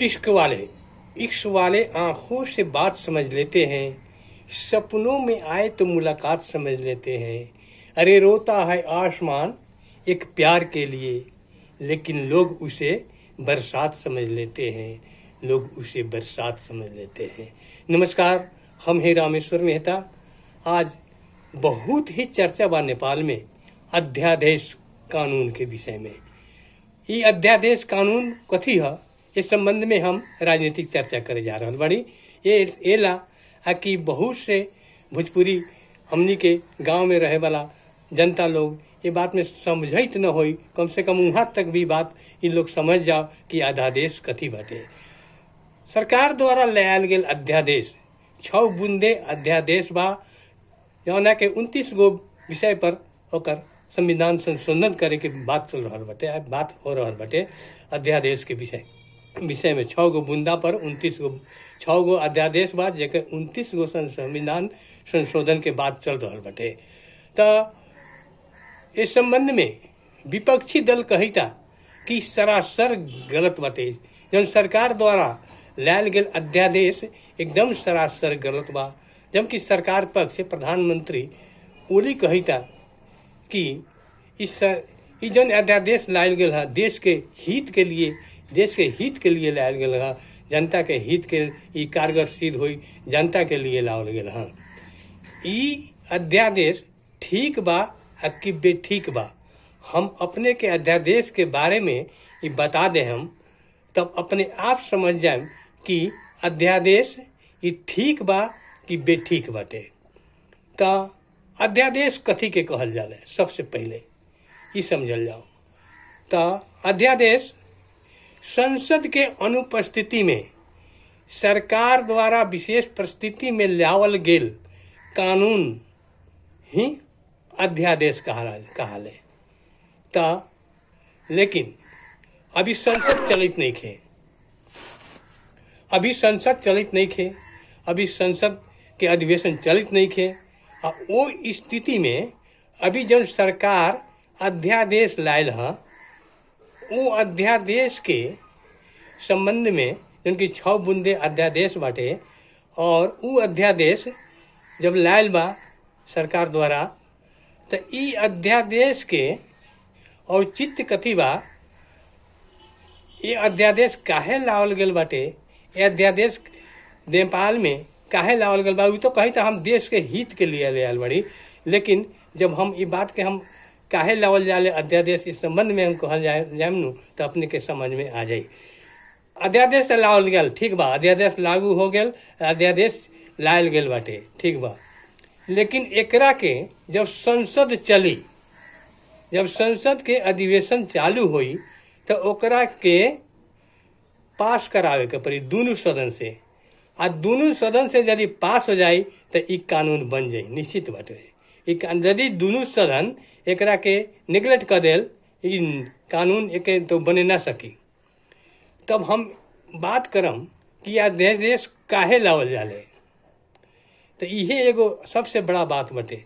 इश्क वाले आंखों से बात समझ लेते हैं, सपनों में आए तो मुलाकात समझ लेते हैं। अरे रोता है आसमान एक प्यार के लिए, लेकिन लोग उसे बरसात समझ लेते हैं, लोग उसे बरसात समझ लेते हैं। नमस्कार, हम हैं रामेश्वर मेहता। आज बहुत ही चर्चा बा नेपाल में अध्यादेश कानून के विषय में। ये अध्यादेश कानून कथी है, इस संबंध में हम राजनीतिक चर्चा करे जा रहा बड़ी। ये ला कि बहुत से भोजपुरी हमनी के गांव में रहे वाला जनता लोग ये बात में समझित न होई, कम से कम वहाँ तक भी बात इन लोग समझ जाओ कि अध्यादेश कथी बाटे। सरकार द्वारा लायल गेल अध्यादेश 6 बूंदे अध्यादेश बा, जौना के 29 गो विषय पर होकर संविधान संशोधन करे के बात चल रहा बटे, बात हो रहा बटे। अध्यादेश के विषय में 6 गो बूंदा पर 6 गो अध्यादेश बा, जेके 29 गो संविधान संशोधन के बात चल रहा बटे। तो इस संबंध में विपक्षी दल कहता कि सरासर गलत बाटे, जब सरकार द्वारा लायल गेल अध्यादेश एकदम सरासर गलत बा। जबकि सरकार पक्ष से प्रधानमंत्री ओली कहता कि इस जन अध्यादेश लायल गेल है देश के हित के लिए लायल गेल है, जनता के हित के ई कारगर सिद्ध हुई, जनता के लिए लायल गेल है। ई अध्यादेश ठीक बा कि बेठीक बा, हम अपने के अध्यादेश के बारे में ये बता दे, हम तब अपने आप समझ जाए कि अध्यादेश ये ठीक बा कि बेठीक बाटे। तो अध्यादेश कथी के कहल जाला, सबसे पहले ये समझल जाओ। तो अध्यादेश संसद के अनुपस्थिति में सरकार द्वारा विशेष परिस्थिति में लावल गेल कानून ही अध्यादेश कहाले। तो लेकिन अभी संसद चलित नहीं खे, अभी संसद के अधिवेशन चलित नहीं खे। और वो स्थिति में अभी जब सरकार अध्यादेश लायल है, वो अध्यादेश के संबंध में जिनकी 6 बूंदे अध्यादेश बाटे, और वो अध्यादेश जब लायल बा सरकार द्वारा, तो ई अध्यादेश के औचित्य कथी बा, ये अध्यादेश काहे लावल गेल बाटे, ये अध्यादेश नेपाल में काहे लावल गेल बा। वो तो कही था हम देश के हित के लिए ले आयल बड़ी, लेकिन जब हम ये बात के हम काहे लावल जाले अध्यादेश, इस संबंध में हम कहल जाए नु तो अपने के समझ में आ जाई। अध्यादेश तो लावल गेल, ठीक बा, अध्यादेश लागू हो गेल, अध्यादेश लायल गेल बाटे, ठीक बा। लेकिन एकरा के जब संसद के अधिवेशन चालू हुई तो ओकरा के पास करावे के पड़ी दोनों सदन से, आ दोनों सदन से यदि पास हो जाए तो ई कानून बन जाए, निश्चित बाटे। यदि दोनों सदन एकरा के निगलेक्ट कर देल, ई कानून एक तो बने ना सकी। तब हम बात करम कि अध्यादेश काहे लावल जाले, तो इहे एगो सबसे बड़ा बात बटे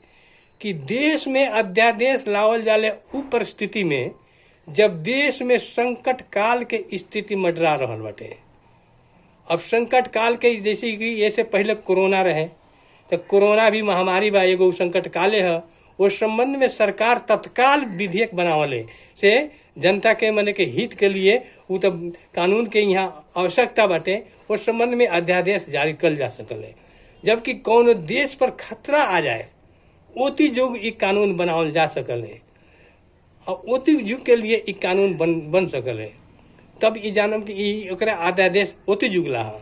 कि देश में अध्यादेश लावल जाले उ परिस्थिति में जब देश में संकट काल के स्थिति मंडरा रहल बटे। अब संकट काल के जैसे कि ऐसे पहले कोरोना रहे, तो कोरोना भी महामारी बा, एगो संकट काले है। उस संबंध में सरकार तत्काल विधेयक बनावले से जनता के मने के हित के लिए वो तो कानून के यहाँ आवश्यकता बाटे, उस संबंध में अध्यादेश जारी कल जा सकले। जबकि कौन देश पर खतरा आ जाए ओती युग ई कानून बनावल जा सकले, और ओती युग के लिए ई कानून बन सकले। तब ई जानम कि ई ओकरा अध्यादेश ओती युग ला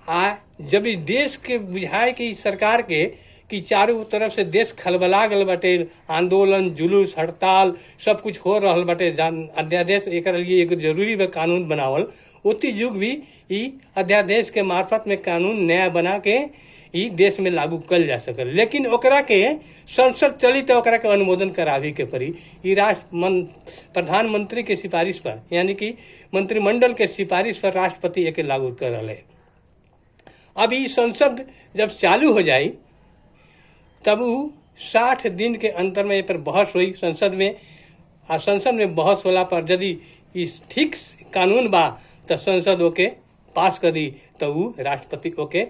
आ जब ई देश के बुझाए कि सरकार के कि चारों तरफ से देश खलबला गल बाटे, आंदोलन, जुलूस, हड़ताल सब कुछ हो रहल बाटे, अध्यादेश एक लिए एक जरूरी बा कानून बनावल। ओती युग भी ई अध्यादेश के मार्फत में कानून नया बना के ई देश में लागू कल जा सकल। लेकिन ओकरा के संसद चली तो ओकरा के अनुमोदन करावे के पड़ी, ई प्रधानमंत्री के सिफारिश पर, यानी कि मंत्रिमंडल के सिफारिश पर राष्ट्रपति एक लागू कर रहे। अब ई संसद जब चालू हो जाए तब 60 दिन के अंतर में पर बहस हुई संसद में, और संसद में बहस होला पर यदि इस ठीक कानून बा तो संसद ओके पास कर दी तो उ राष्ट्रपति ओके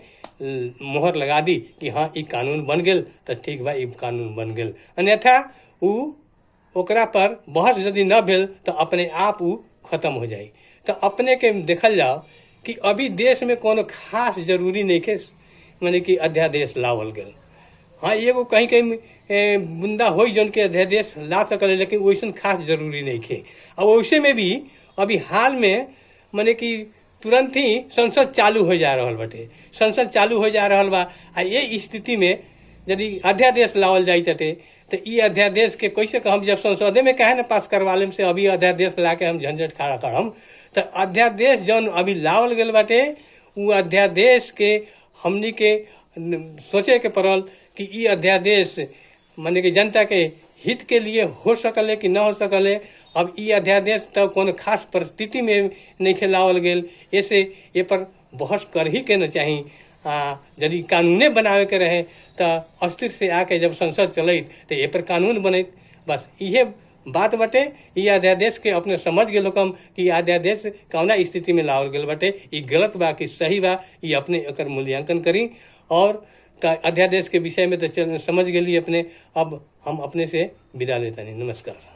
मोहर लगा दी कि हाँ ई कानून बन गेल तो ठीक बा, ई कानून बन गेल। अन्यथा उ ओकरा पर बहस यदि न भेल तो अपने आप उ खत्म हो जाई। तो अपने के देखल जाओ कि अभी देश में कोनो खास जरूरी नहीं के माने कि अध्यादेश लावल गेल। हाँ एगो कहीं कहीं बुंदा हो जौन के अध्यादेश ला सकल, लेकिन वैसन खास जरूरी नहीं खे। अब वैसे में भी अभी हाल में माने कि तुरंत ही संसद चालू हो जा रहा बटे, संसद चालू हो जा रहा बा। आ ये स्थिति में यदि अध्यादेश लावल जाई तटे तो ई अध्यादेश के कैसे हम जब संसदे में कहे न पास करवा लेम से अभी अध्यादेश ला के हम झंझट खड़ा करम। तो अध्यादेश जौन अभी लावल गेल बाटे उ अध्यादेश के हमनी के सोचे के पड़ल कि ई अध्यादेश माने कि जनता के हित के लिए हो सकले कि न हो सकले। अब ई अध्यादेश तो कोनो खास परिस्थिति में नहीं खिलावल गेल, ऐसे ये पर बहस कर ही के न चाही। यदि कानूने बनावे के रहे तो अस्थिर से आके जब संसद चलत तो ये पर कानून बनत। बस इहे बात बटे। ये अध्यादेश के अपने समझ गए लोग कि अध्यादेश कौना स्थिति में लावल गेल बटे, ये गलत बा कि सही बा, ये अपने एकर मूल्यांकन करी। और अध्यादेश के विषय में तो समझ गए अपने। अब हम अपने से विदा लेते हैं। नमस्कार।